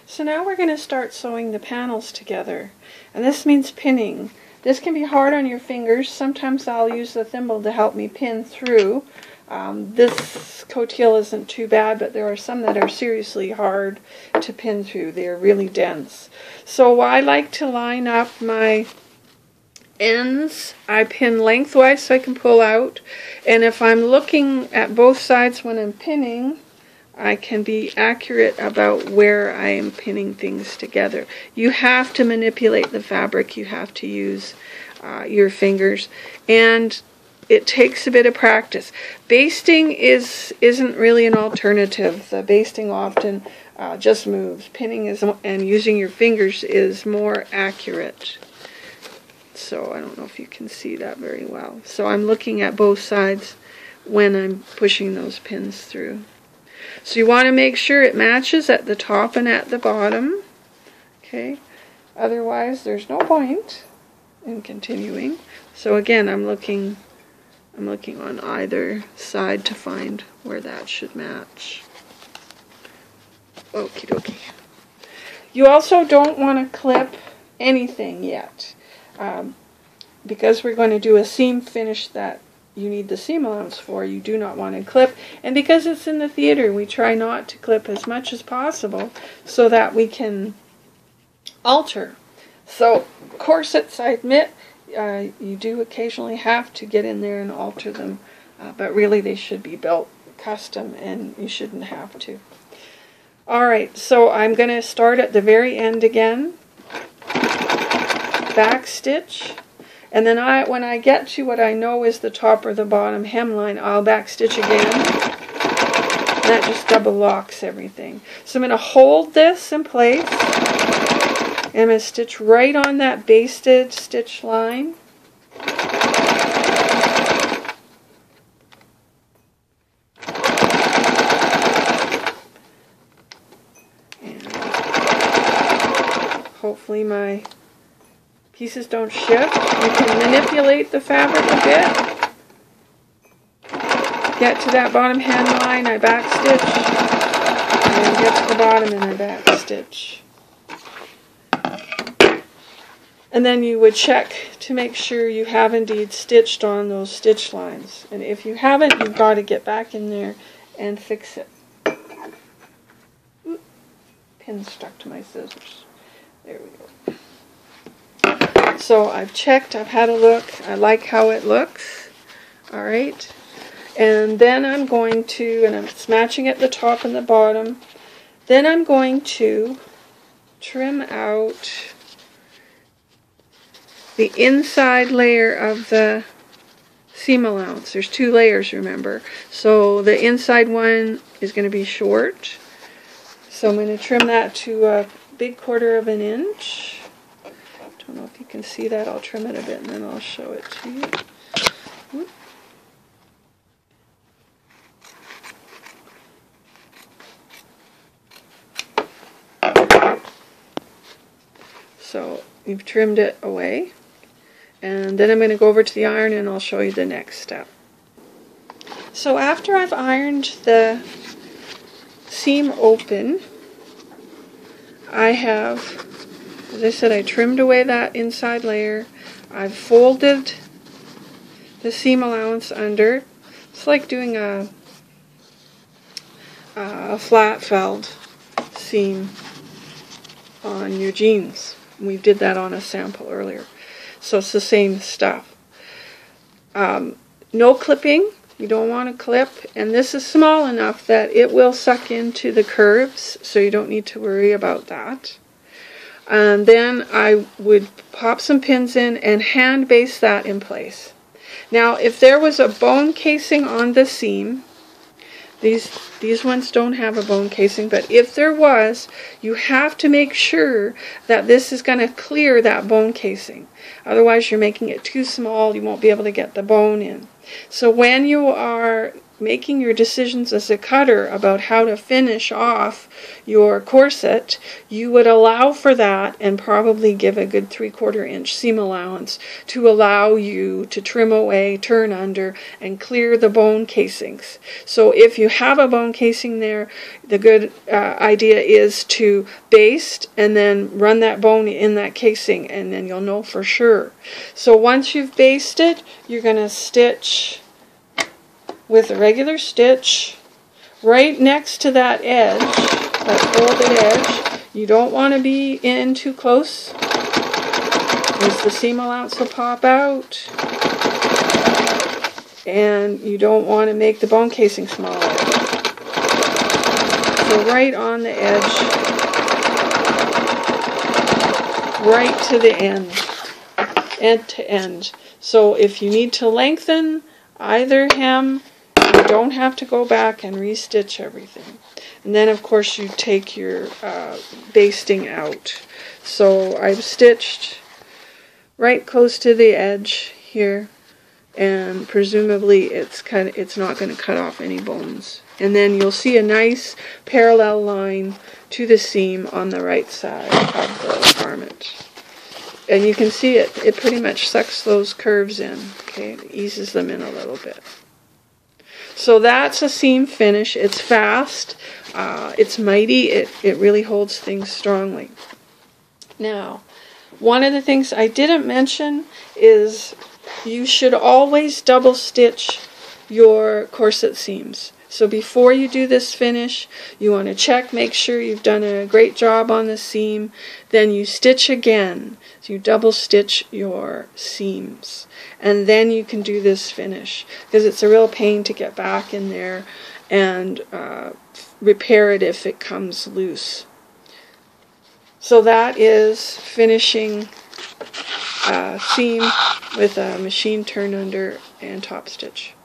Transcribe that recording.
So now we're going to start sewing the panels together, and this means pinning. This can be hard on your fingers. Sometimes I'll use the thimble to help me pin through. This coatille isn't too bad, but there are some that are seriously hard to pin through. They're really dense. So I like to line up my ends. I pin lengthwise so I can pull out, and if I'm looking at both sides when I'm pinning, I can be accurate about where I am pinning things together. You have to manipulate the fabric. You have to use your fingers, and it takes a bit of practice. Basting isn't really an alternative. The basting often just moves. Pinning is, and using your fingers is more accurate. So I don't know if you can see that very well. So I'm looking at both sides when I'm pushing those pins through. So you want to make sure it matches at the top and at the bottom. Okay, otherwise there's no point in continuing. So again, I'm looking on either side to find where that should match. Okie dokie. You also don't want to clip anything yet. Because we're going to do a seam finish that you need the seam allowance for, you do not want to clip. And because it's in the theater, we try not to clip as much as possible so that we can alter. So corsets, I admit, you do occasionally have to get in there and alter them, but really they should be built custom and you shouldn't have to. Alright, so I'm going to start at the very end again, back stitch, and then when I get to what I know is the top or the bottom hemline, I'll back stitch again. That just double locks everything. So I'm going to hold this in place, and I'm going to stitch right on that basted stitch line. And hopefully my pieces don't shift. You can manipulate the fabric a bit. Get to that bottom hemline, I back stitch, and get to the bottom and I back stitch. And then you would check to make sure you have indeed stitched on those stitch lines. And if you haven't, you've got to get back in there and fix it. Oop, pin stuck to my scissors. There we go. So I've checked, I've had a look, I like how it looks. Alright. And then I'm going to, and it's matching at the top and the bottom, then I'm going to trim out the inside layer of the seam allowance. There's two layers, remember. So the inside one is going to be short. So I'm going to trim that to a big 1/4 of an inch. I don't know if you can see that. I'll trim it a bit and then I'll show it to you. Whoop. So you've trimmed it away. And then I'm going to go over to the iron and I'll show you the next step. So after I've ironed the seam open, I have, as I said, I trimmed away that inside layer. I've folded the seam allowance under. It's like doing a flat felled seam on your jeans. We did that on a sample earlier. So it's the same stuff. No clipping. You don't want to clip. And this is small enough that it will suck into the curves, so you don't need to worry about that. And then I would pop some pins in and hand baste that in place. Now, if there was a bone casing on the seam, these ones don't have a bone casing, but if there was, you have to make sure that this is going to clear that bone casing. Otherwise, you're making it too small, you won't be able to get the bone in. So when you are making your decisions as a cutter about how to finish off your corset, you would allow for that and probably give a good 3/4 inch seam allowance to allow you to trim away, turn under, and clear the bone casings. So if you have a bone casing there, the good idea is to baste and then run that bone in that casing, and then you'll know for sure. So once you've basted, you're going to stitch with a regular stitch right next to that edge, that folded edge. You don't want to be in too close, because the seam allowance will pop out, and you don't want to make the bone casing smaller. So right on the edge, right to the end to end. So if you need to lengthen either hem, you don't have to go back and restitch everything. And then of course you take your basting out. So I've stitched right close to the edge here, and presumably it's not going to cut off any bones. And then you'll see a nice parallel line to the seam on the right side of the garment. And you can see it pretty much sucks those curves in. Okay, it eases them in a little bit. So that's a seam finish. It's fast, it's mighty, it really holds things strongly. Now, one of the things I didn't mention is you should always double stitch your corset seams. So before you do this finish, you want to check, make sure you've done a great job on the seam. Then you stitch again. So you double stitch your seams. And then you can do this finish, because it's a real pain to get back in there and repair it if it comes loose. So that is finishing seam with a machine turn under and top stitch.